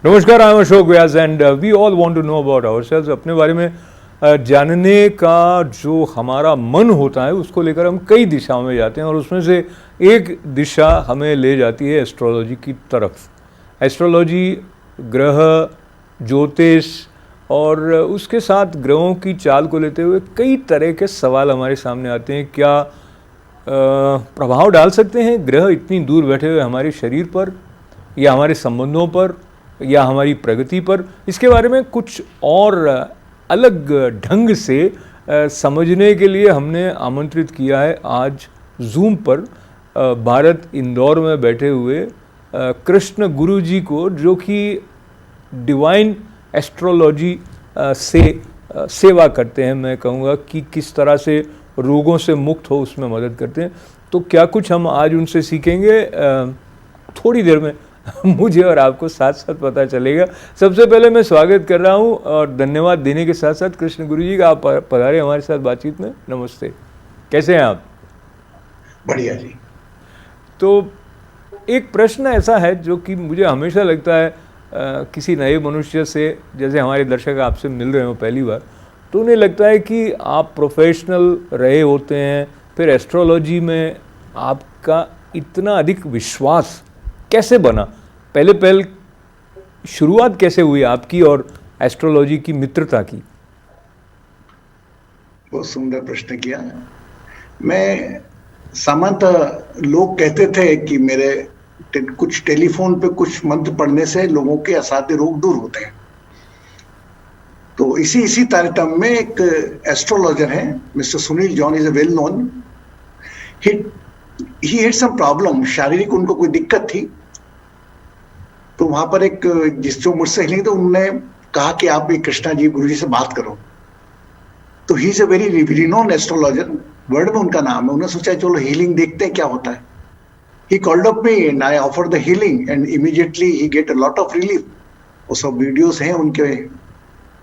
नमस्कार, I am Ashok Vyas and we all want to know about ourselves. अपने बारे में जानने का जो हमारा मन होता है उसको लेकर हम कई दिशाओं में जाते हैं और उसमें से एक दिशा हमें ले जाती है एस्ट्रोलॉजी की तरफ। एस्ट्रोलॉजी, ग्रह, ज्योतिष और उसके साथ ग्रहों की चाल को लेते हुए कई तरह के सवाल हमारे सामने आते हैं। क्या प्रभाव डाल सकते हैं ग्रह इतनी दूर बैठे हुए हमारे शरीर पर या हमारे संबंधों पर या हमारी प्रगति पर? इसके बारे में कुछ और अलग ढंग से समझने के लिए हमने आमंत्रित किया है आज जूम पर भारत इंदौर में बैठे हुए कृष्ण गुरुजी को, जो कि डिवाइन एस्ट्रोलॉजी से सेवा करते हैं। मैं कहूँगा कि किस तरह से रोगों से मुक्त हो उसमें मदद करते हैं। तो क्या कुछ हम आज उनसे सीखेंगे थोड़ी देर में मुझे और आपको साथ साथ पता चलेगा। सबसे पहले मैं स्वागत कर रहा हूं और धन्यवाद देने के साथ साथ कृष्ण गुरुजी का, आप पधारे हमारे साथ बातचीत में। नमस्ते, कैसे हैं आप? बढ़िया जी। तो एक प्रश्न ऐसा है जो कि मुझे हमेशा लगता है किसी नए मनुष्य से, जैसे हमारे दर्शक आपसे मिल रहे हो पहली बार, तो उन्हें लगता है कि आप प्रोफेशनल रहे होते हैं, फिर एस्ट्रोलॉजी में आपका इतना अधिक विश्वास कैसे बना? पहले शुरुआत कैसे हुई आपकी और एस्ट्रोलॉजी की मित्रता की? बहुत सुंदर प्रश्न किया। मैं सामान्यतः लोग कहते थे कि मेरे कुछ टेलीफोन पे कुछ मंत्र पढ़ने से लोगों के असाध्य रोग दूर होते हैं। तो इसी तारतम्य में एक एस्ट्रोलॉजर हैं, mister Sunil John, is a well known. He had some problem, शारीरिक उनको कोई दिक्कत थी। तो वहां पर एक जो मुझसे हिली, तो उन्होंने कहा कि आप ये कृष्णा जी गुरु जी से बात करो। तो he is a very renowned astrologer, world में उनका नाम है। उन्होंने सोचा चलो हीलिंग देखते हैं क्या होता है। He called up me and I offer the healing and immediately he get a lot of relief. वो सब वीडियोस हैं उनके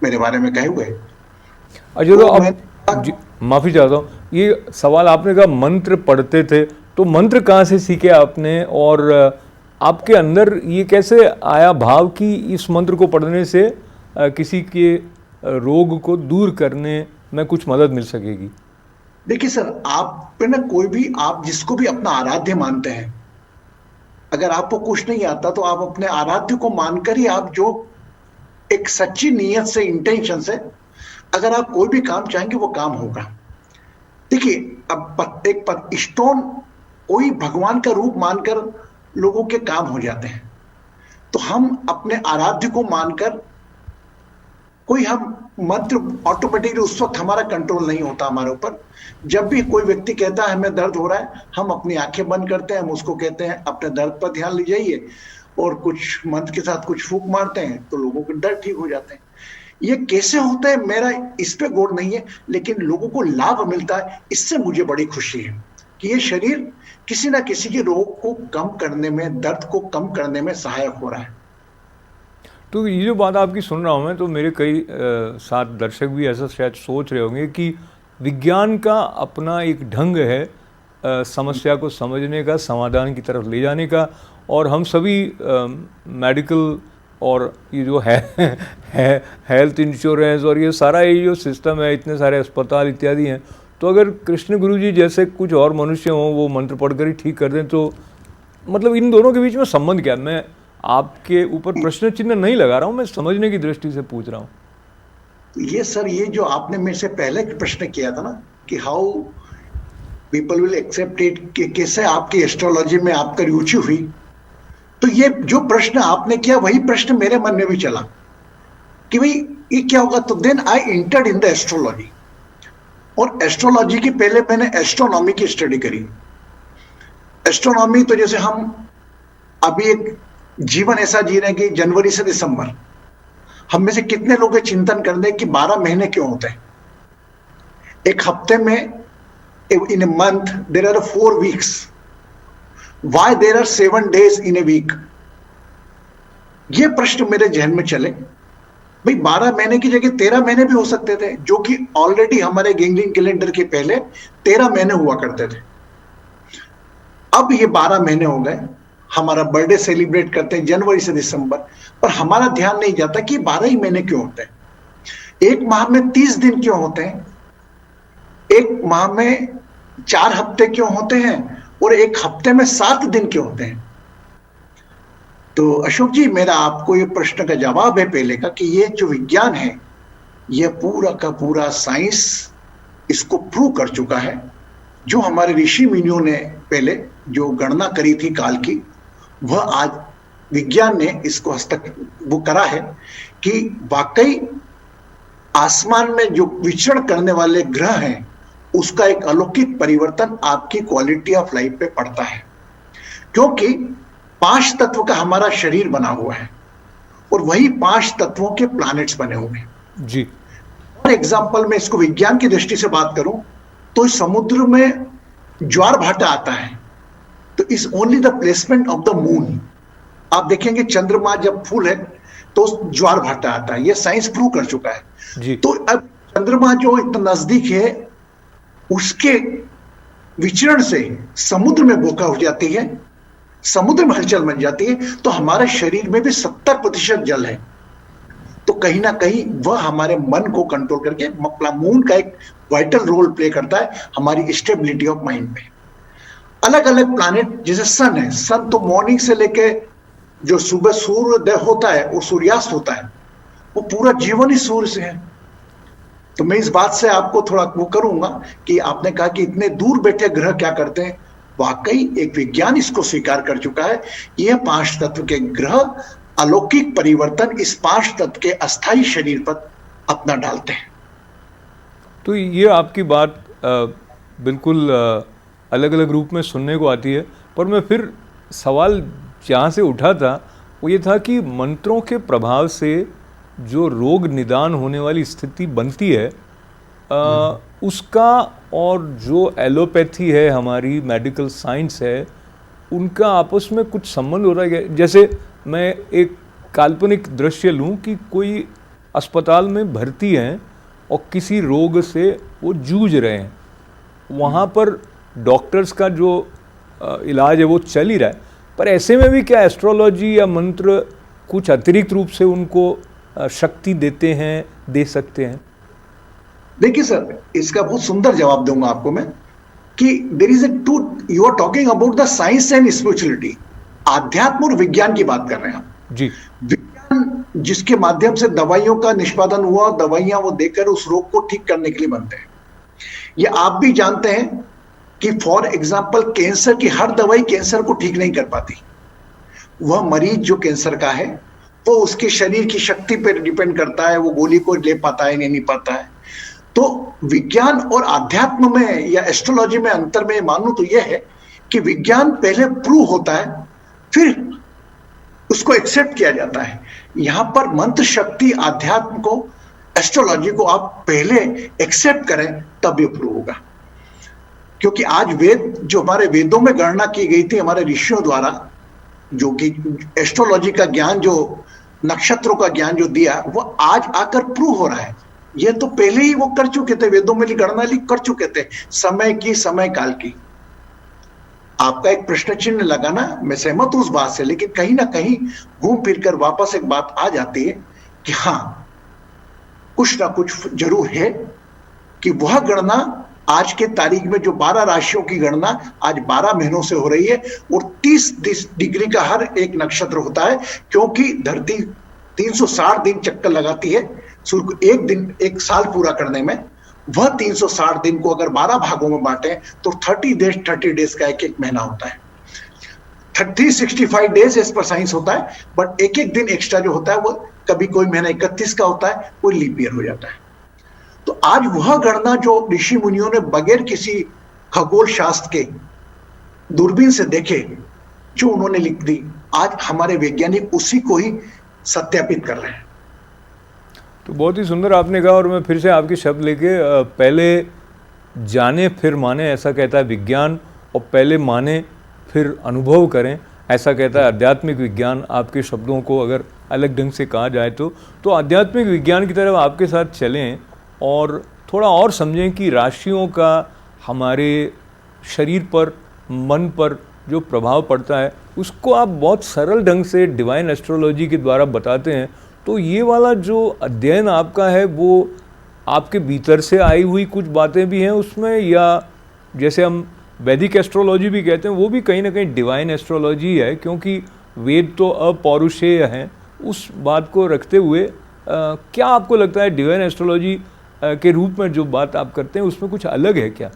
मेरे बारे में कहे हुए। अच्छा, तो अब माफी चाहता हूँ, ये सवाल आपने कहा मंत्र पढ़ते थे, तो मंत्र कहाँ से सीखे आपने और आपके अंदर ये कैसे आया भाव कि इस मंत्र को पढ़ने से किसी के रोग को दूर करने में कुछ मदद मिल सकेगी? देखिए सर, आप पे ना कोई भी, आप जिसको भी अपना आराध्य मानते हैं, अगर आपको कुछ नहीं आता तो आप अपने आराध्य को मानकर ही, आप जो एक सच्ची नीयत से, इंटेंशन से अगर आप कोई भी काम चाहेंगे वो काम होगा। देखिए, अब एक स्टोन कोई भगवान का रूप मानकर लोगों के काम हो जाते हैं। तो हम अपने आराध्य को मानकर कोई हम मंत्र ऑटोमेटिकली, उस वक्त हमारा कंट्रोल नहीं होता हमारे ऊपर। जब भी कोई व्यक्ति कहता है हमें दर्द हो रहा है, हम अपनी आंखें बंद करते हैं, हम उसको कहते हैं अपने दर्द पर ध्यान ले जाइए और कुछ मंत्र के साथ कुछ फूंक मारते हैं तो लोगों के दर्द ठीक हो जाते हैं। ये कैसे होता है मेरा इस पे गौर नहीं है, लेकिन लोगों को लाभ मिलता है, इससे मुझे बड़ी खुशी है कि ये शरीर किसी ना किसी के रोग को कम करने में, दर्द को कम करने में सहायक हो रहा है। तो ये जो बात आपकी सुन रहा हूँ मैं, तो मेरे कई साथ दर्शक भी ऐसा शायद सोच रहे होंगे कि विज्ञान का अपना एक ढंग है समस्या को समझने का, समाधान की तरफ ले जाने का, और हम सभी मेडिकल और ये जो है हेल्थ इंश्योरेंस और ये सारा ये जो सिस्टम है, इतने सारे अस्पताल इत्यादि हैं, तो अगर कृष्ण गुरु जी जैसे कुछ और मनुष्य हों, वो मंत्र पढ़कर ही ठीक कर दें, तो मतलब इन दोनों के बीच में संबंध क्या? मैं आपके ऊपर प्रश्न चिन्ह नहीं लगा रहा हूं, मैं समझने की दृष्टि से पूछ रहा हूं। ये सर, ये जो आपने मेरे से पहले प्रश्न किया था ना कि how people will accept it, कि कैसे आपकी एस्ट्रोलॉजी में आपका रुचि हुई, तो ये जो प्रश्न आपने किया वही प्रश्न मेरे मन में भी चला कि भाई ये क्या होगा। तो then I entered in the astrology, और एस्ट्रोलॉजी की पहले मैंने एस्ट्रोनॉमी की स्टडी करी। एस्ट्रोनॉमी तो जैसे हम अभी एक जीवन ऐसा जी रहे हैं कि जनवरी से दिसंबर, हम में से कितने लोग ये चिंतन कर रहे हैं कि 12 महीने क्यों होते हैं? एक हफ्ते में, in a month there are 4 weeks, why there are 7 days in a week? ये प्रश्न मेरे जहन में चले। भाई 12 महीने की जगह 13 महीने भी हो सकते थे, जो कि ऑलरेडी हमारे ग्रेगोरियन कैलेंडर के पहले 13 महीने हुआ करते थे। अब ये 12 महीने हो गए, हमारा बर्थडे सेलिब्रेट करते हैं जनवरी से दिसंबर, पर हमारा ध्यान नहीं जाता कि 12 ही महीने क्यों होते हैं, एक माह में 30 दिन क्यों होते हैं, एक माह में 4 हफ्ते क्यों होते हैं, और एक हफ्ते में 7 दिन क्यों होते हैं। तो अशोक जी, मेरा आपको ये प्रश्न का जवाब है पहले का कि ये जो विज्ञान है, ये पूरा का पूरा साइंस इसको प्रूव कर चुका है। जो हमारे ऋषि मुनियों ने पहले जो गणना करी थी काल की, वह आज विज्ञान ने इसको वो करा है कि वाकई आसमान में जो विचरण करने वाले ग्रह हैं, उसका एक अलौकिक परिवर्तन आपकी क्वालिटी ऑफ लाइफ पे पड़ता है, क्योंकि 5 तत्व का हमारा शरीर बना हुआ है और वही 5 तत्वों के प्लैनेट्स बने हुए हैं जी। फॉर एग्जाम्पल, मैं इसको विज्ञान की दृष्टि से बात करूं तो इस समुद्र में ज्वार भाटा आता है, तो is only the placement of the moon. आप देखेंगे चंद्रमा जब फुल है तो ज्वार भाटा आता है, यह साइंस प्रूव कर चुका है जी। तो अब चंद्रमा जो इतना नजदीक है, उसके विचरण से समुद्र में बोका हो जाती है, समुद्र में हलचल बन जाती है, तो हमारे शरीर में भी 70% जल है। तो कहीं ना कहीं वह हमारे मन को कंट्रोल करके, मून का एक वाइटल रोल प्ले करता है हमारी स्टेबिलिटी ऑफ माइंड में। अलग अलग प्लैनेट, जैसे सन है, सन तो मॉर्निंग से लेके जो सुबह सूर्योदय होता है और सूर्यास्त होता है, वो पूरा जीवन ही सूर्य से है। तो मैं इस बात से आपको थोड़ा वो करूंगा कि आपने कहा कि इतने दूर बैठे ग्रह क्या करते हैं, वाकई एक विज्ञान इसको स्वीकार कर चुका है, यह 5 तत्व के ग्रह अलौकिक परिवर्तन इस 5 तत्व के अस्थाई शरीर पर अपना डालते हैं। तो ये आपकी बात बिल्कुल अलग अलग रूप में सुनने को आती है, पर मैं फिर सवाल जहाँ से उठा था वो ये था कि मंत्रों के प्रभाव से जो रोग निदान होने वाली स्थिति बनती है, उसका और जो एलोपैथी है, हमारी मेडिकल साइंस है, उनका आपस में कुछ संबंध हो रहा है। जैसे मैं एक काल्पनिक दृश्य लूं कि कोई अस्पताल में भर्ती हैं और किसी रोग से वो जूझ रहे हैं, वहाँ पर डॉक्टर्स का जो इलाज है वो चल ही रहा है, पर ऐसे में भी क्या एस्ट्रोलॉजी या मंत्र कुछ अतिरिक्त रूप से उनको शक्ति देते हैं, दे सकते हैं? देखिए सर, इसका बहुत सुंदर जवाब दूंगा आपको मैं कि there is a two, you are talking about the science and spirituality, आध्यात्म और विज्ञान की बात कर रहे हैं हम जी। विज्ञान जिसके माध्यम से दवाइयों का निष्पादन हुआ, दवाइयां वो देकर उस रोग को ठीक करने के लिए बनते हैं। ये आप भी जानते हैं कि फॉर एग्जाम्पल कैंसर की हर दवाई कैंसर को ठीक नहीं कर पाती। वह मरीज जो कैंसर का है वो उसके शरीर की शक्ति पर डिपेंड करता है, वो गोली को ले पाता है नहीं पाता है। तो विज्ञान और आध्यात्म में या एस्ट्रोलॉजी में अंतर में मानूं तो यह है कि विज्ञान पहले प्रूव होता है, फिर उसको एक्सेप्ट किया जाता है। यहां पर मंत्र शक्ति, आध्यात्म को, एस्ट्रोलॉजी को आप पहले एक्सेप्ट करें तब ये प्रूव होगा। क्योंकि आज वेद, जो हमारे वेदों में गणना की गई थी हमारे ऋषियों द्वारा, जो कि एस्ट्रोलॉजी का ज्ञान, जो नक्षत्रों का ज्ञान जो दिया, वो आज आकर प्रूव हो रहा है। ये तो पहले ही वो कर चुके थे, वेदों में गणना कर चुके थे समय की, समय काल की। आपका एक प्रश्न चिन्ह लगाना, मैं सहमत हूं उस बात से, लेकिन कहीं ना कहीं घूम फिर कर वापस एक बात आ जाती है कि हाँ, कुछ ना कुछ जरूर है कि वह गणना आज के तारीख में जो 12 राशियों की गणना आज 12 महीनों से हो रही है और 30 डिग्री का हर एक नक्षत्र होता है, क्योंकि धरती 360 दिन चक्कर लगाती है सूर्य को एक दिन, एक साल पूरा करने में। वह 360 दिन को अगर 12 भागों में बांटे तो 30 डेज का एक महीना होता है। 365 डेज एज पर साइंस होता है, बट एक एक दिन एक्स्ट्रा जो होता है वो कभी कोई महीना 31 का होता है, कोई लीप ईयर हो जाता है। तो आज वह गणना जो ऋषि मुनियों ने बगैर किसी खगोल शास्त्र के दूरबीन से देखे, जो उन्होंने लिख दी, आज हमारे वैज्ञानिक उसी को ही सत्यापित कर रहे हैं। तो बहुत ही सुंदर आपने कहा, और मैं फिर से आपके शब्द लेके, पहले जाने फिर माने ऐसा कहता है विज्ञान, और पहले माने फिर अनुभव करें ऐसा कहता है आध्यात्मिक विज्ञान। आपके शब्दों को अगर अलग ढंग से कहा जाए तो आध्यात्मिक विज्ञान की तरफ आपके साथ चलें और थोड़ा और समझें कि राशियों का हमारे शरीर पर, मन पर जो प्रभाव पड़ता है उसको आप बहुत सरल ढंग से डिवाइन एस्ट्रोलॉजी के द्वारा बताते हैं, तो ये वाला जो अध्ययन आपका है वो आपके भीतर से आई हुई कुछ बातें भी हैं उसमें, या जैसे हम वैदिक एस्ट्रोलॉजी भी कहते हैं वो भी कहीं ना कहीं डिवाइन एस्ट्रोलॉजी है, क्योंकि वेद तो अपौरुषेय हैं, उस बात को रखते हुए क्या आपको लगता है डिवाइन एस्ट्रोलॉजी के रूप में जो बात आप करते हैं उसमें कुछ अलग है क्या?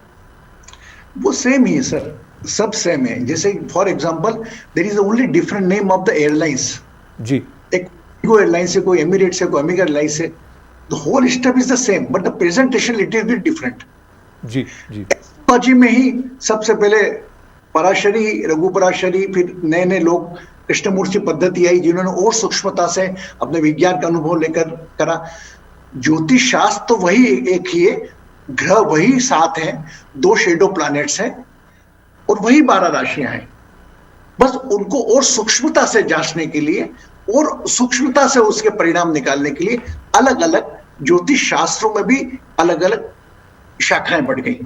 वो सेम ही है सर, सब सेम है। जैसे for example there is only different name of the airlines. जी एक इंडिगो एयरलाइंस है, कोई एमिरेट्स है, कोई अमेरिकन एयरलाइंस है, the whole stuff is the same but the presentation it is bit different. जी जी एस्ट्रोलॉजी में ही सबसे पहले पराशरी, रघु पराशरी, फिर नए नए लोग कृष्णमूर्ति पद्धति आई जिन्होंने और सूक्ष्मता से अपने विज्ञान का अनुभव लेकर करा। ज्योतिष शास्त्र तो वही एक ही है, ग्रह वही 7 हैं, 2 शेडो प्लैनेट्स हैं और वही 12 राशियां हैं। बस उनको और सूक्ष्मता से जांचने के लिए और सूक्ष्मता से उसके परिणाम निकालने के लिए अलग अलग ज्योतिष शास्त्रों में भी अलग अलग शाखाएं बढ़ गई।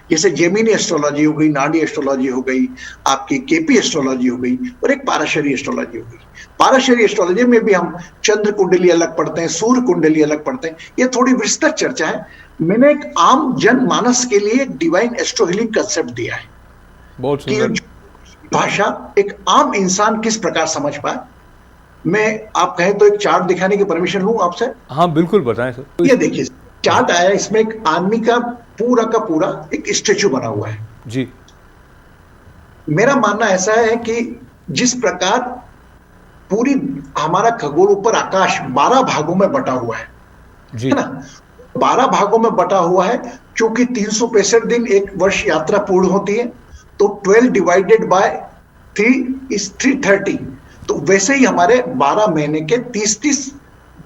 जैसे जेमिनी एस्ट्रोलॉजी हो गई, नाडी एस्ट्रोलॉजी हो गई, आपकी केपी एस्ट्रोलॉजी हो गई और एक पाराशरी एस्ट्रोलॉजी हो गई। पाराशरी एस्ट्रोलॉजी में भी हम चंद्र कुंडली अलग पढ़ते हैं, सूर्य कुंडली अलग पढ़ते हैं। ये थोड़ी विस्तृत चर्चा है। मैंने एक आम जनमानस के लिए एक डिवाइन एस्ट्रो हीलिंग कंसेप्ट दिया है, बहुत सुंदर भाषा एक आम इंसान किस प्रकार समझ पाए। मैं आप कहें तो एक चार्ट दिखाने की परमिशन लूं आपसे? हाँ बिल्कुल बताएं सर। ये देखिए चार्ट आया, इसमें एक आदमी का पूरा एक स्टेचू बना हुआ है जी। मेरा मानना ऐसा है कि जिस प्रकार पूरी हमारा खगोल ऊपर आकाश 12 भागों में बटा हुआ है जी, है ना, 12 भागों में बटा हुआ है। क्योंकि 365 दिन एक वर्ष यात्रा पूर्ण होती है, तो 12 डिवाइडेड बाय 3 इज 330। तो वैसे ही हमारे 12 महीने के 30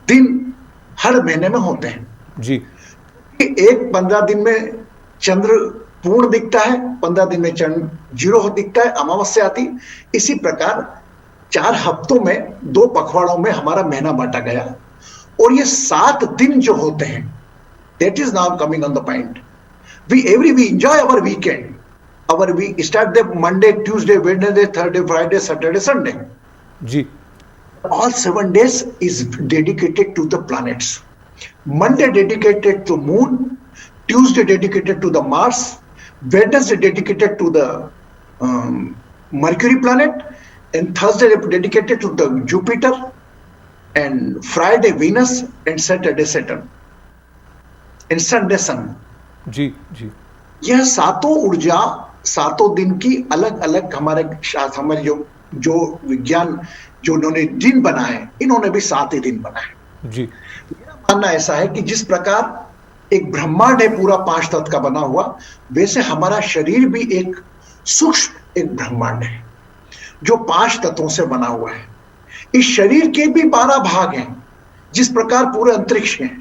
दिन हर महीने में होते हैं जी। एक 15 दिन में चंद्र पूर्ण दिखता है, 15 दिन में चंद्र 0 दिखता है, अमावस्या आती। इसी प्रकार 4 हफ्तों में 2 पखवाड़ों में हमारा महीना बांटा गया। और ये 7 दिन जो होते हैं, that is now coming on the point, we enjoy our weekend. We start the Monday, Tuesday, Wednesday, Thursday, Friday, Saturday, Sunday. जी, all 7 days is dedicated to the planets. Monday dedicated to moon, Tuesday dedicated to the Mars, Wednesday dedicated to the Mercury planet, and Thursday dedicated to the Jupiter, and Friday Venus, and Saturday Saturn, and Sunday Sun. जी जी। यह 7 ऊर्जा 7 दिन की अलग अलग हमारे जो विज्ञान जो उन्होंने दिन बनाए, इन्होंने भी 7 ही दिन बनाए। जी, मेरा मानना ऐसा है कि जिस प्रकार एक ब्रह्मांड है पूरा 5 तत्व का बना हुआ, वैसे हमारा शरीर भी एक सूक्ष्म एक ब्रह्मांड है जो 5 तत्वों से बना हुआ है। इस शरीर के भी 12 भाग हैं, जिस प्रकार पूरे अंतरिक्ष हैं।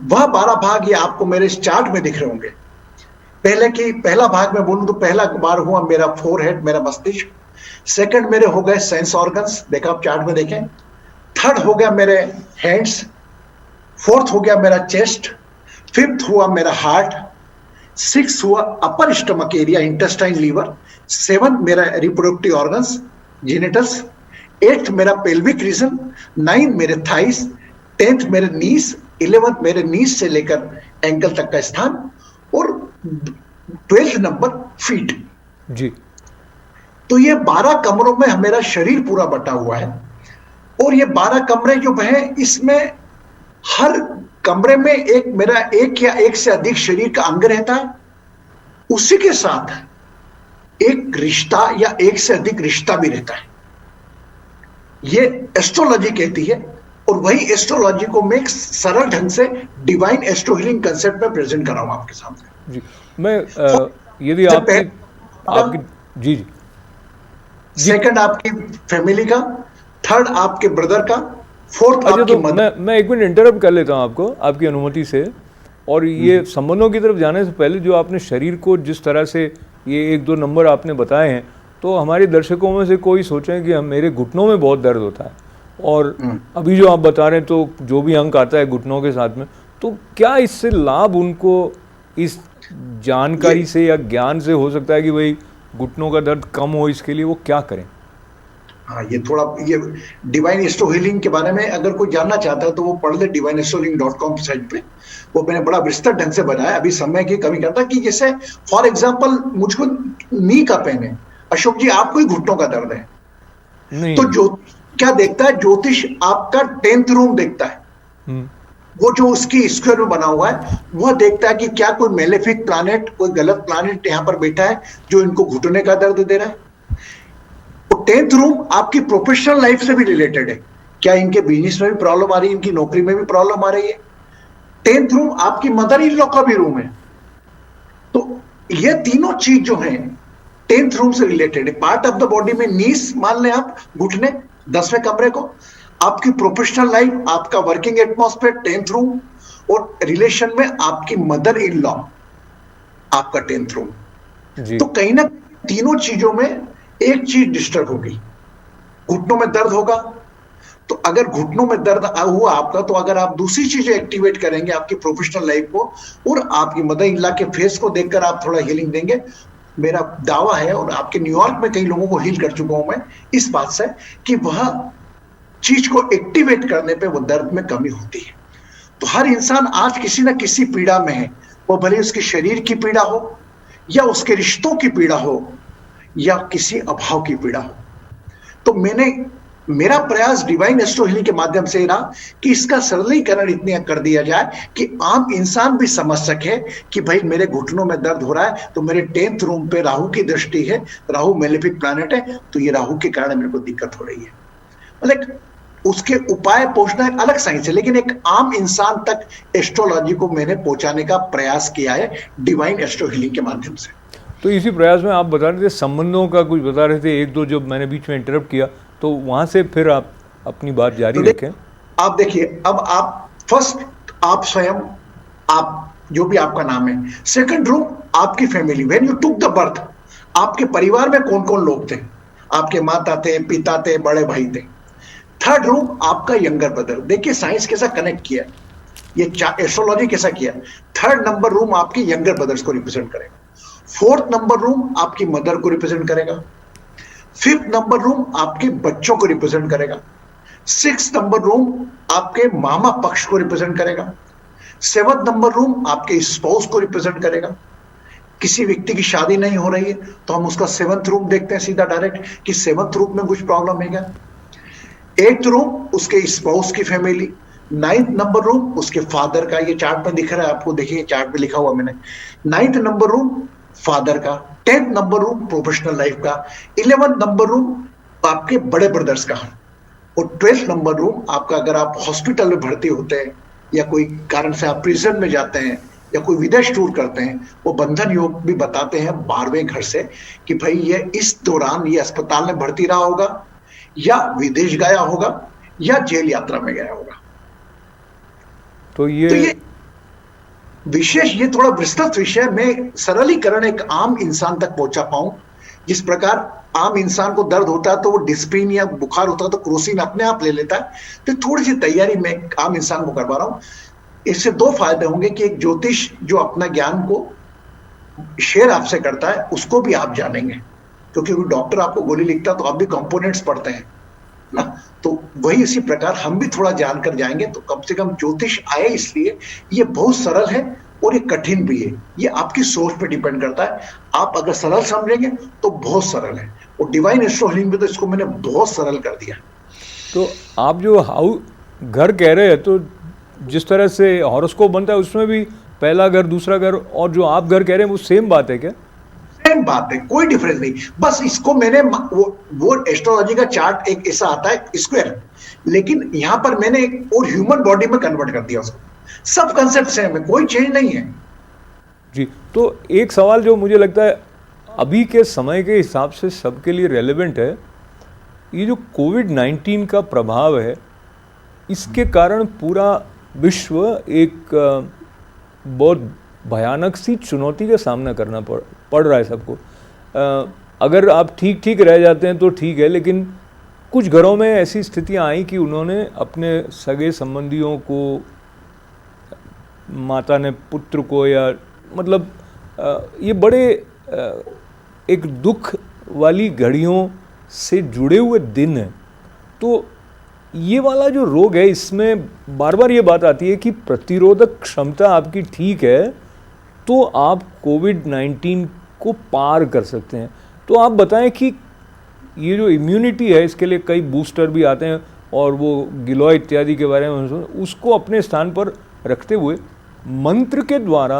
वह 12 भाग ये आपको मेरे इस चार्ट में दिख रहे होंगे। पहला भाग में बोलूं तो पहला बार हुआ मेरा फोरहेड, मेरा मस्तिष्क। सेकंड मेरे हो गए सेंस ऑर्गन्स, देखा आप चार्ट में देखें। थर्ड हो गया मेरे हैंड्स। फोर्थ हो गया मेरा चेस्ट। फिफ्थ हुआ मेरा हार्ट। 6 हुआ अपर स्टमक एरिया, इंटेस्टाइन, लीवर। 7 मेरा रिप्रोडक्टिव ऑर्गन्स, जेनिटल्स। 8 मेरा पेल्विक रीजन। 9 मेरे थाइस। 10th मेरे नीस। 11th मेरे नीस से लेकर एंकल तक का स्थान। और 12th नंबर फीट। जी। तो ये 12 कमरों में मेरा शरीर पूरा बटा हुआ है। और ये 12 कमरे जो हैं, इसमें हर कमरे में एक या एक से अधिक शरीर का अंग रहता है। उसी के साथ एक रिश्ता या एक से अधिक रिश्ता भी रहता है। ये एस्ट्रोलॉजी कहती है। और वही एस्ट्रोलॉजी को मैं एक सरल ढंग से डिवाइन एस्ट्रो हीलिंग कंसेप्ट में प्रेजेंट कर रहा हूं आपके सामने। जी, मैं यदि आपकी जी जी, सेकंड आपकी फैमिली का, थर्ड आपके ब्रदर का, फोर्थ अच्छा आपकी तो मदर। मैं एक मिनट इंटरप्ट कर लेता हूँ आपको, आपकी अनुमति से। और ये संबंधों की तरफ जाने से पहले जो आपने शरीर को जिस तरह से ये 1-2 नंबर आपने बताए हैं, तो हमारे दर्शकों में से कोई सोचें कि मेरे घुटनों में बहुत दर्द होता है, और अभी जो आप बता रहे हैं तो जो भी अंक आता है घुटनों के साथ में, तो क्या इससे लाभ उनको इस जानकारी से या ज्ञान से हो सकता है कि भाई घुटनों का दर्द कम हो इसके लिए वो क्या करें? हाँ, ये थोड़ा ये डिवाइन एस्ट्रो हीलिंग के बारे में अगर कोई जानना चाहता है तो वो पढ़ ले divineastrolink.com साइट पे। वो मैंने बड़ा विस्तृत ढंग से बताया। अभी समय की कमी करता कि जैसे फॉर एग्जांपल मुझको नी का पेन है, अशोक जी आपको ही घुटनों का दर्द है, नहीं। तो जो क्या देखता है ज्योतिष आपका 10th रूम देखता है। हम्म। वो जो उसकी स्क्वायर में बना हुआ है वह देखता है कि क्या कोई मेलेफिक प्लैनेट, कोई गलत प्लैनेट यहां पर बैठा है जो इनको घुटने का दर्द दे रहा है। तो 10th रूम आपकी प्रोफेशनल लाइफ से भी रिलेटेड है। क्या इनके बिजनेस में भी प्रॉब्लम आ रही है, इनकी नौकरी में भी प्रॉब्लम आ रही है। 10th रूम आपकी मदर इन लॉ का भी रूम है। तो ये तीनों चीज जो है 10th रूम से रिलेटेड है। पार्ट ऑफ द बॉडी में नीस मान लें आप, घुटने 10वें कमरे को, आपकी प्रोफेशनल लाइफ, आपका वर्किंग एटमॉस्फेयर 10th रूम, और रिलेशन में आपकी मदर इन लॉ आपका 10th रूम। जी। तो कहीं ना तीनों चीजों में एक चीज डिस्टर्ब होगी, घुटनों में दर्द होगा। तो अगर घुटनों में दर्द हुआ आपका, तो अगर आप दूसरी चीजें एक्टिवेट करेंगे आपकी प्रोफेशनल लाइफ को और आपकी मदर इन लॉ के फेस को देखकर आप थोड़ा हीलिंग देंगे, मेरा दावा है, और आपके न्यूयॉर्क में कई लोगों को हील कर चुका हूं मैं इस बात से, कि वह चीज को एक्टिवेट करने पे वो दर्द में कमी होती है। तो हर इंसान आज किसी ना किसी पीड़ा में है, वो भले उसके शरीर की पीड़ा हो या उसके रिश्तों की पीड़ा हो या किसी अभाव की पीड़ा हो। तो मेरा प्रयास डिवाइन एस्ट्रो हीलिंग के माध्यम से रहा कि इसका सरलीकरण इतने कर दिया जाए कि आम इंसान भी समझ सके कि भाई मेरे घुटनों में दर्द हो रहा है तो मेरे 10th रूम पे राहु की दृष्टि है, राहु मेलेफिक प्लैनेट है, तो ये राहु के कारण मेरे को दिक्कत हो रही है। मतलब उसके उपाय पहुंचना एक अलग साइंस है, लेकिन एक आम इंसान तक एस्ट्रोलॉजी को मैंने पहुंचाने का प्रयास किया है डिवाइन एस्ट्रो हीलिंग के माध्यम से। तो इसी प्रयास में आप बता रहे थे संबंधों का कुछ बता रहे थे, एक दो जब मैंने बीच में इंटरप्ट किया, तो वहां से फिर आप अपनी बात जारी रखें। आप देखिए, अब आप फर्स्ट आप स्वयं, आप जो भी आपका नाम है। सेकंड रूम आपकी family, when you took the birth, आपके परिवार में कौन कौन लोग थे, आपके माता थे, पिता थे, बड़े भाई थे। थर्ड रूम आपका यंगर ब्रदर। देखिए साइंस कैसा कनेक्ट किया, ये एस्ट्रोलॉजी कैसा किया। थर्ड नंबर रूम आपके यंगर ब्रदर्स को रिप्रेजेंट करेगा। फोर्थ नंबर रूम आपकी मदर को रिप्रेजेंट करेगा। फिफ्थ नंबर रूम आपके बच्चों को रिप्रेजेंट करेगा। सिक्स नंबर रूम आपके मामा पक्ष को रिप्रेजेंट करेगा। सेवंथ नंबर रूम आपके स्पाउस को रिप्रेजेंट करेगा। किसी व्यक्ति की शादी नहीं हो रही है तो हम उसका 7th रूम देखते हैं सीधा डायरेक्ट कि 7th रूम में कुछ प्रॉब्लम है क्या। 8th रूम उसके स्पाउस की फैमिली। 9th नंबर रूम उसके फादर का, ये चार्ट में दिख रहा है आपको, देखिए चार्ट पे लिखा हुआ मैंने। 9th नंबर रूम फादर का। 10th number room professional life का। 11th नंबर रूम आपके बड़े ब्रदर्स का। और 12th नंबर रूम आपका, अगर आप हॉस्पिटल में भर्ती होते हैं या कोई कारण से आप प्रिजन में जाते हैं या कोई विदेश टूर करते हैं, वो बंधन योग भी बताते हैं 12वें घर से कि भाई ये इस दौरान ये अस्पताल में भर्ती रहा होगा या विदेश गया होगा या जेल यात्रा में गया होगा। तो ये विशेष, ये थोड़ा विस्तृत विषय में सरलीकरण एक आम इंसान तक पहुंचा पाऊं। जिस प्रकार आम इंसान को दर्द होता है तो वो डिस्पिन या बुखार होता है तो क्रोसिन अपने आप ले लेता है, तो थोड़ी सी तैयारी मैं आम इंसान को करवा रहा हूं। इससे दो फायदे होंगे कि एक ज्योतिष जो अपना ज्ञान को शेयर आपसे करता है उसको भी आप जानेंगे, क्योंकि डॉक्टर आपको गोली लिखता है तो आप भी कंपोनेंट्स पढ़ते हैं ना, तो वही इसी प्रकार हम भी थोड़ा जानकर जाएंगे। तो कम से कम ज्योतिष आए, इसलिए ये बहुत सरल है और ये कठिन भी है, ये आपकी सोच पे डिपेंड करता है। आप अगर सरल समझेंगे तो बहुत सरल है, और डिवाइन एस्ट्रो हीलिंग में तो इसको मैंने बहुत सरल कर दिया। तो आप जो घर कह रहे हैं, तो जिस तरह से हॉरोस्कोप बनता है उसमें भी पहला घर, दूसरा घर, और जो आप घर कह रहे हैं वो सेम बात है क्या? सेम बात है, कोई डिफरेंस नहीं। बस इसको मैंने वो एस्ट्रोलॉजी का चार्ट एक ऐसा आता है स्क्वायर, लेकिन यहां पर मैंने एक और ह्यूमन बॉडी में कन्वर्ट कर दिया उसको। सब कंसेप्ट सेम है, कोई चेंज नहीं है जी। तो एक सवाल जो मुझे लगता है अभी के समय के हिसाब से सबके लिए रेलेवेंट है, ये जो कोविड-19 का प्रभाव है, इसके कारण पूरा विश्व एक बहुत भयानक सी चुनौती का सामना करना पड़ रहा है सबको। अगर आप ठीक रह जाते हैं तो ठीक है, लेकिन कुछ घरों में ऐसी स्थितियां आई कि उन्होंने अपने सगे संबंधियों को, माता ने पुत्र को, या मतलब ये बड़े एक दुख वाली घड़ियों से जुड़े हुए दिन हैं। तो ये वाला जो रोग है, इसमें बार बार ये बात आती है कि प्रतिरोधक क्षमता आपकी ठीक है तो आप कोविड-19 को पार कर सकते हैं। तो आप बताएं कि ये जो इम्यूनिटी है, इसके लिए कई बूस्टर भी आते हैं और वो गिलोय इत्यादि के बारे में उसको अपने स्थान पर रखते हुए मंत्र के द्वारा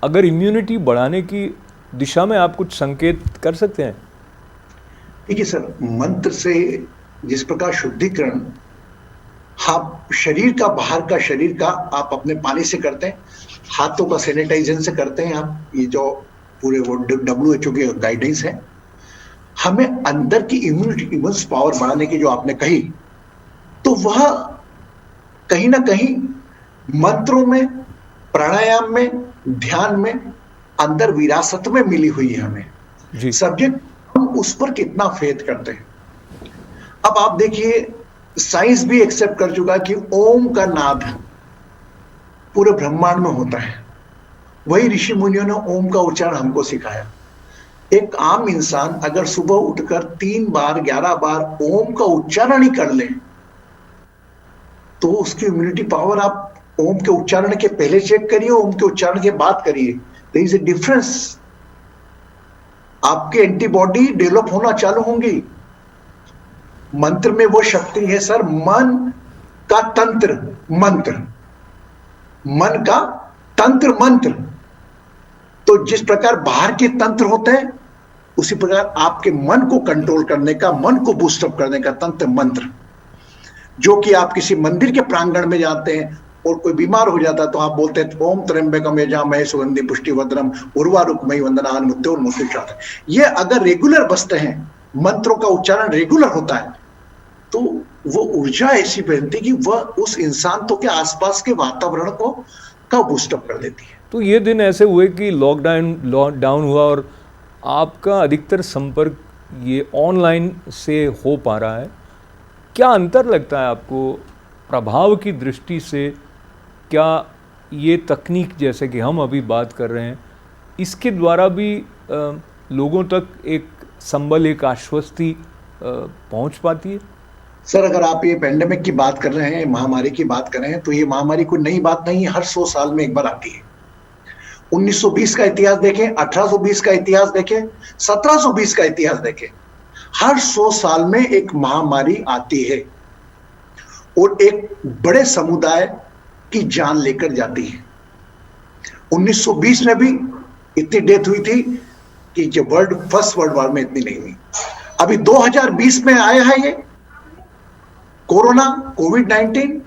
अगर इम्यूनिटी बढ़ाने की दिशा में आप कुछ संकेत कर सकते हैं। देखिए सर, मंत्र से जिस प्रकार शुद्धिकरण आप शरीर का, बाहर का शरीर का आप अपने पानी से करते हैं, हाथों का सैनिटाइजेशन से करते हैं आप, ये जो पूरे वो WHO के गाइडेंस है, हमें अंदर की इम्यूनिटी, इम्यून पावर बढ़ाने की जो आपने कही, तो वह कहीं ना कहीं मंत्रों में, प्राणायाम में, ध्यान में अंदर विरासत में मिली हुई है हमें जी। सब्जेक्ट, हम उस पर कितना फेथ करते हैं। अब आप देखिए, साइंस भी एक्सेप्ट कर चुका कि ओम का नाद पूरे ब्रह्मांड में होता है। वही ऋषि मुनियों ने ओम का उच्चारण हमको सिखाया। एक आम इंसान अगर सुबह उठकर 3 बार 11 बार ओम का उच्चारण ही कर ले तो उसकी इम्यूनिटी पावर, आप ओम के उच्चारण के पहले चेक करिए, ओम के उच्चारण के बाद करिए, देयर इज ए डिफरेंस। आपके एंटीबॉडी डेवलप होना चालू होंगी। मंत्र में वो शक्ति है सर, मन का तंत्र मंत्र, मन का तंत्र मंत्र। तो जिस प्रकार बाहर के तंत्र होते हैं, उसी प्रकार आपके मन को कंट्रोल करने का, मन को बूस्टअप करने का तंत्र मंत्र, जो कि आप किसी मंदिर के प्रांगण में जाते हैं और कोई बीमार हो जाता है तो आप बोलते हैं ओम त्र्यंबकम यजामहे सुगंधि पुष्टिवर्धनम उर्वारुकमयी वंदनान् मृत्योर्मुक्षुश्चात्। ये अगर रेगुलर बसते हैं, मंत्रों का उच्चारण रेगुलर होता है, तो वो ऊर्जा ऐसी बनती है कि वह उस इंसान तो के आसपास के वातावरण को का बूस्टअप कर देती है। तो ये दिन ऐसे हुए कि लॉकडाउन हुआ और आपका अधिकतर संपर्क ये ऑनलाइन से हो पा रहा है। क्या अंतर लगता है आपको प्रभाव की दृष्टि से? क्या ये तकनीक जैसे कि हम अभी बात कर रहे हैं, इसके द्वारा भी लोगों तक एक संबल, एक आश्वस्ति पहुंच पाती है? सर, अगर आप ये पेंडेमिक की बात कर रहे हैं, महामारी की बात कर रहे हैं, तो ये महामारी कोई नई बात नहीं है, हर 100 साल में एक बार आती है। 1920 का इतिहास देखें, 1820 का इतिहास देखें, 1720 का इतिहास देखें, हर 100 साल में एक महामारी आती है और एक बड़े समुदाय की जान लेकर जाती है। 1920 में भी इतनी डेथ हुई थी कि जो फर्स्ट वर्ल्ड वॉर में इतनी नहीं हुई। अभी 2020 में आया है ये कोरोना, कोविड-19।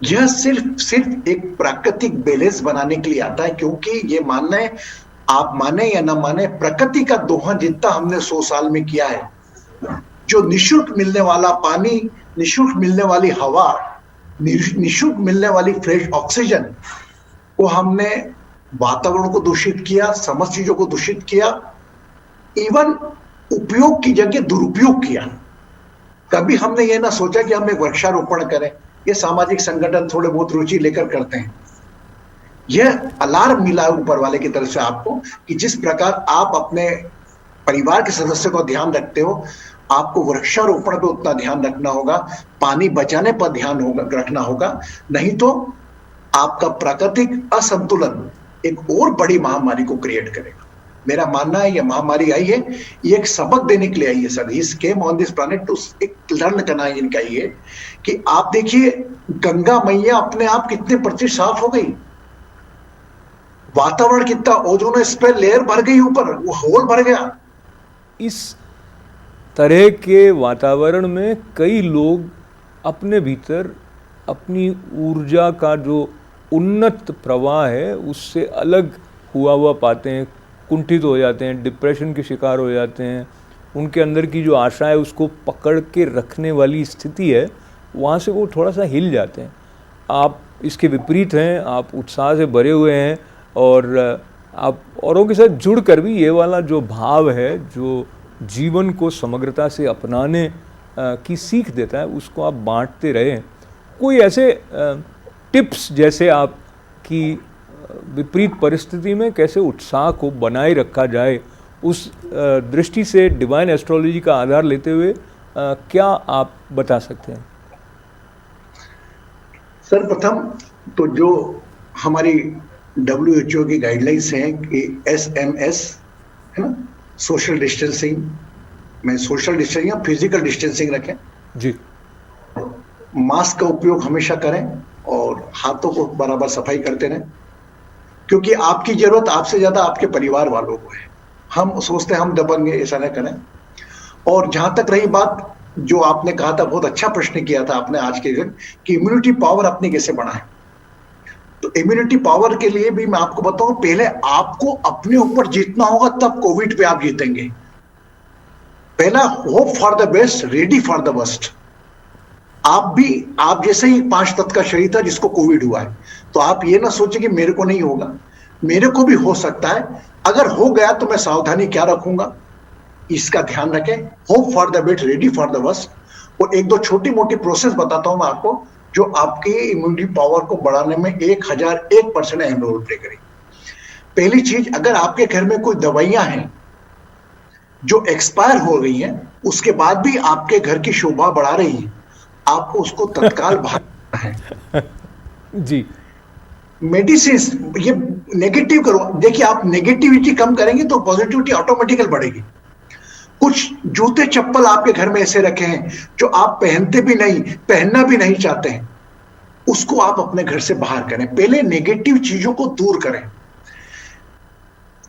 यह सिर्फ एक प्राकृतिक बैलेंस बनाने के लिए आता है, क्योंकि ये मानना है, आप माने या ना माने, प्रकृति का दोहन जितना हमने 100 साल में किया है, जो निःशुल्क मिलने वाला पानी, निःशुल्क मिलने वाली हवा, निःशुल्क मिलने वाली फ्रेश ऑक्सीजन को हमने वातावरण को दूषित किया, समस्त चीजों को दूषित किया, इवन उपयोग की जगह दुरुपयोग किया। कभी हमने ये ना सोचा कि हम एक वृक्षारोपण करें। ये सामाजिक संगठन थोड़े बहुत रुचि लेकर करते हैं। यह अलार्म मिला ऊपर वाले की तरफ से आपको कि जिस प्रकार आप अपने परिवार के सदस्यों का ध्यान रखते हो, आपको वृक्षारोपण पे उतना ध्यान रखना होगा, पानी बचाने पर ध्यान रखना होगा, नहीं तो आपका प्राकृतिक असंतुलन एक और बड़ी महामारी को क्रिएट करेगा। मेरा मानना है यह महामारी आई है, ये एक सबक देने के लिए आई है सर। इस came on this planet to एक लर्न करना इनका ये है कि आप देखिए, गंगा मैया अपने आप कितने प्रतिशत साफ हो गई, वातावरण कितना, ओजोन स्पेयर लेयर भर गई ऊपर, वो होल भर गया। इस तरह के वातावरण में कई लोग अपने भीतर अपनी ऊर्जा का जो उन्नत प्रवाह है उससे अलग हुआ पाते हैं, कुंठित हो जाते हैं, डिप्रेशन के शिकार हो जाते हैं। उनके अंदर की जो आशा है उसको पकड़ के रखने वाली स्थिति है, वहाँ से वो थोड़ा सा हिल जाते हैं। आप इसके विपरीत हैं, आप उत्साह से भरे हुए हैं और आप औरों के साथ जुड़ कर भी ये वाला जो भाव है, जो जीवन को समग्रता से अपनाने की सीख देता है, उसको आप बांटते रहें। कोई ऐसे टिप्स जैसे आपकी विपरीत परिस्थिति में कैसे उत्साह को बनाए रखा जाए उस दृष्टि से डिवाइन एस्ट्रोलॉजी का आधार लेते हुए क्या आप बता सकते हैं? सर्वप्रथम तो जो हमारी WHO की गाइडलाइंस हैं कि SMS है ना, सोशल डिस्टेंसिंग में सोशल डिस्टेंसिंग या फिजिकल डिस्टेंसिंग रखें जी। मास्क का उपयोग हमेशा करें और हाथों को बराबर सफाई करते रहें, क्योंकि आपकी जरूरत आपसे ज्यादा आपके परिवार वालों को है। हम सोचते हैं हम दबंगे, ऐसा न करें। और जहां तक रही बात जो आपने कहा था, बहुत अच्छा प्रश्न किया था आपने आज के दिन, कि इम्यूनिटी पावर अपनी कैसे बढ़ाएं। तो इम्यूनिटी पावर के लिए भी मैं आपको बताऊं, पहले आपको अपने ऊपर जीतना होगा, तब कोविड पे आप जीतेंगे। पहला hope for the best, ready for the worst. आप जैसे ही 5 तत्व का शरीर था जिसको कोविड हुआ है, तो आप ये ना सोचे कि मेरे को नहीं होगा, मेरे को भी हो सकता है। अगर हो गया तो मैं सावधानी क्या रखूंगा, इसका ध्यान रखें। Hope for the best, ready for the worst. और एक दो छोटी मोटी प्रोसेस बताता हूं मैं आपको, जो आपकी इम्यूनिटी पावर को बढ़ाने में 1001% अहम रोल प्ले करेगी। पहली चीज, अगर आपके घर में कोई दवाइयां हैं जो एक्सपायर हो रही हैं, उसके बाद भी आपके घर की शोभा बढ़ा रही है, आपको उसको तत्काल भागना है। जी। मेडिसिन ये नेगेटिव करो, देखिए आप नेगेटिविटी कम करेंगे तो पॉजिटिविटी ऑटोमेटिकल बढ़ेगी। कुछ जूते चप्पल आपके घर में ऐसे रखे हैं जो आप पहनते भी नहीं, पहनना भी नहीं चाहते हैं, उसको आप अपने घर से बाहर करें। पहले नेगेटिव चीजों को दूर करें।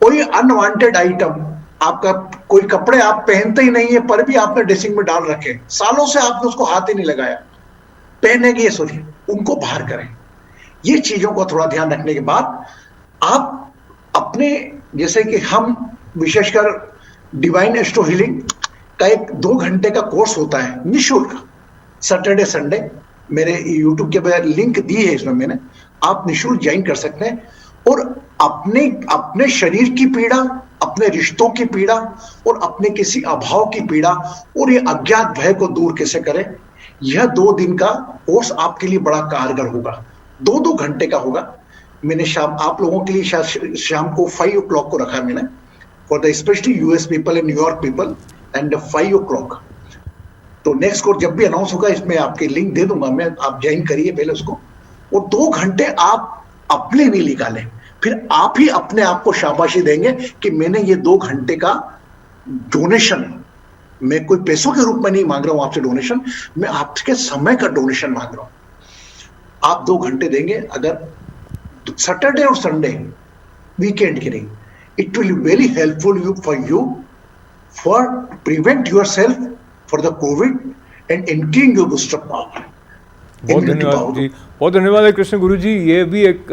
कोई अनवांटेड आइटम, आपका कोई कपड़े आप पहनते ही नहीं है पर भी आपने ड्रेसिंग में डाल रखे, सालों से आपने उसको हाथ ही नहीं लगाया, पहनने की ये सोचिए, उनको बाहर करें। ये चीजों को थोड़ा ध्यान रखने के बाद आप अपने, जैसे कि हम विशेषकर डिवाइन एस्ट्रो हीलिंग का एक 2 घंटे का कोर्स होता है निःशुल्क, सैटरडे संडे, मेरे यूट्यूब के लिंक दी है इसमें मैंने, आप निःशुल्क ज्वाइन कर सकते हैं। और अपने शरीर की पीड़ा, अपने रिश्तों की पीड़ा और अपने किसी अभाव की पीड़ा और ये अज्ञात भय को दूर कैसे करें, यह 2 दिन का कोर्स आपके लिए बड़ा कारगर होगा। 2-2 घंटे का होगा। मैंने आप लोगों के लिए शाम को 5 o'clock को रखा है मैंने, for the specially US people and New York people, and 5 o'clock। तो नेक्स्ट कोर्स जब भी अनाउंस होगा इसमें आपके लिंक दे दूंगा मैं, आप ज्वाइन करिए पहले उसको। और 2 घंटे आप अपने लिए निकालें, फिर आप ही अपने आप को शाबाशी देंगे कि मैंने ये 2 घंटे का डोनेशन, मैं कोई पैसों के रूप में नहीं मांग रहा हूं आपसे डोनेशन, मैं आपके समय का डोनेशन मांग रहा हूं। आप 2 घंटे देंगे, अगर सैटरडे और संडे, वीकेंड की नहीं, it will very helpful for you for prevent your self for the Covid and increase your booster power. बहुत धन्यवाद जी, बहुत धन्यवाद है कृष्ण गुरु जी। ये भी एक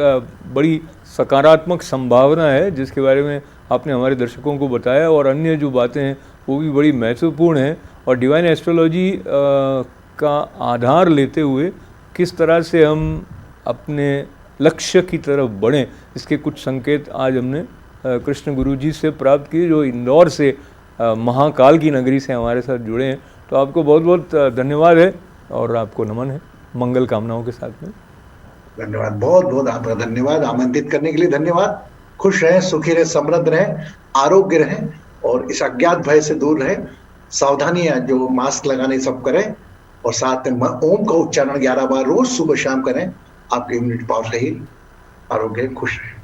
बड़ी सकारात्मक संभावना है जिसके बारे में आपने हमारे दर्शकों को बताया, और अन्य जो बातें हैं वो भी बड़ी महत्वपूर्ण हैं। और डिवाइन एस्ट्रोलॉजी का आधार लेते हुए किस तरह से हम अपने लक्ष्य की तरफ बढ़ें, इसके कुछ संकेत आज हमने कृष्ण गुरु जी से प्राप्त किए, जो इंदौर से महाकाल की नगरी से हमारे साथ जुड़े हैं। तो आपको बहुत बहुत धन्यवाद है और आपको नमन है, मंगल कामनाओं के साथ में। धन्यवाद, बहुत बहुत आपका धन्यवाद, आमंत्रित करने के लिए धन्यवाद। खुश रहें, सुखी रहें, समृद्ध रहें, आरोग्य रहें और इस अज्ञात भय से दूर रहें। सावधानियां जो मास्क लगाने सब करें और साथ में ओम का उच्चारण 11 बार रोज सुबह शाम करें। आपकी इम्यूनिटी पावर सही, आरोग्य, खुश रहें।